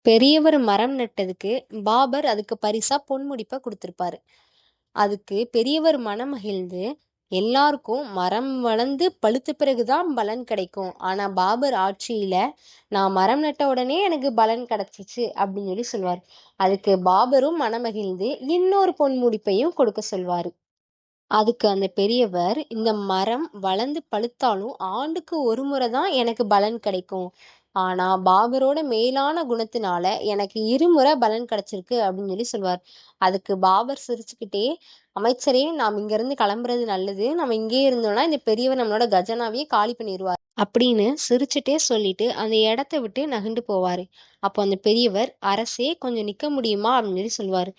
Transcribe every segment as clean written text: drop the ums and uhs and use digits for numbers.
பெரியவர் மரம் நட்டதுக்கு பாபர் அதுக்கு பரிசா பொன்முடிப்ப குடுத்திருப்பாரு. அதுக்கு பெரியவர் மனமகிழ்ந்து, எல்லாருக்கும் மரம் வளர்ந்து பழுத்த பிறகுதான் பலன் கிடைக்கும். ஆனா பாபர் ஆட்சியில நான் மரம் நட்ட உடனே எனக்கு பலன் கிடைச்சிச்சு அப்படின்னு சொல்லுவாரு. அதுக்கு பாபரும் மனமகிழ்ந்து இன்னொரு பொன்முடிப்பையும் கொடுக்க சொல்வாரு. அதுக்கு அந்த பெரியவர், இந்த மரம் வளர்ந்து பழுத்தாலும் ஆண்டுக்கு ஒரு முறை தான் எனக்கு பலன் கிடைக்கும். ஆனா பாபரோட மேலான குணத்தினால எனக்கு இருமுறை பலன் கிடைச்சிருக்கு அப்படின்னு சொல்வார். அதுக்கு பாபர் சிரிச்சுக்கிட்டே, அமைச்சரே நாம் இங்க இருந்து கிளம்புறது நல்லது. நம்ம இங்கேயே இருந்தோம்னா இந்த பெரியவர் நம்மளோட கஜானாவையே காலி பண்ணிடுவார் அப்படின்னு சிரிச்சுட்டே சொல்லிட்டு அந்த இடத்த விட்டு நகர்ந்து போவாரு. அப்போ அந்த பெரியவர், அரசே கொஞ்சம் நிக்க முடியுமா அப்படின்னு சொல்வாரு.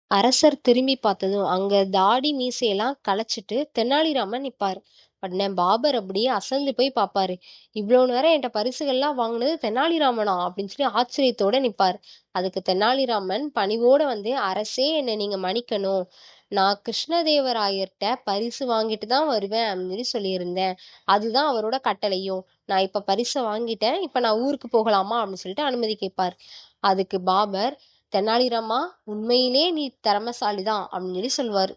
அரசர் திரும்பி பார்த்ததும் அங்க தாடி மீசையெல்லாம் களைச்சிட்டு தெனாலிராமன் நிப்பாரு. உடனே பாபர் அப்படியே அசந்து போய் பாப்பாரு. இவ்வளவு நேரம் என்கிட்ட பரிசுகள்லாம் வாங்கினது தெனாலிராமனா அப்படின்னு சொல்லி ஆச்சரியத்தோட நிப்பாரு. அதுக்கு தெனாலிராமன் பணிவோட வந்து, அரசே என்னை நீங்க மன்னிக்கணும். நான் கிருஷ்ணதேவராயர்கிட்ட பரிசு வாங்கிட்டு தான் வருவேன் அப்படின்னு சொல்லியிருந்தேன். அதுதான் அவரோட கட்டளையும். நான் இப்ப பரிசை வாங்கிட்டேன். இப்ப நான் ஊருக்கு போகலாமா அப்படின்னு சொல்லிட்டு அனுமதி கேட்பார். அதுக்கு பாபர், தெனாலிராமா, உண்மையிலே நீ திறமைசாலிதான் அப்படின்னு சொல்லுவாரு.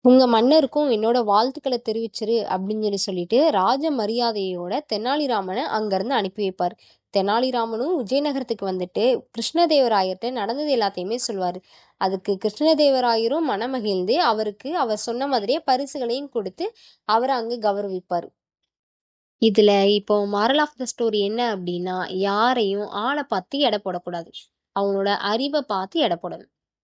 உங்க மன்னருக்கும் என்னோட வாழ்த்துக்களை தெரிவிச்சிரு அப்படின்னு சொல்லிட்டு ராஜ மரியாதையோட தெனாலிராமனை அங்கிருந்து அனுப்பி வைப்பார். தெனாலிராமனும் விஜயநகரத்துக்கு வந்துட்டு கிருஷ்ணதேவராயர்கிட்ட நடந்தது எல்லாத்தையுமே சொல்வாரு. அதுக்கு கிருஷ்ணதேவராயரும் மனமகிழ்ந்து அவருக்கு அவர் சொன்ன மாதிரியே பரிசுகளையும் கொடுத்து அவரை அங்கு கௌரவிப்பார். இதுல இப்போ மாரல் ஆஃப் த ஸ்டோரி என்ன அப்படின்னா, யாரையும் ஆளை பார்த்து எடை போடக்கூடாது. அவங்களோட அறிவை பார்த்து எடை போடணும்.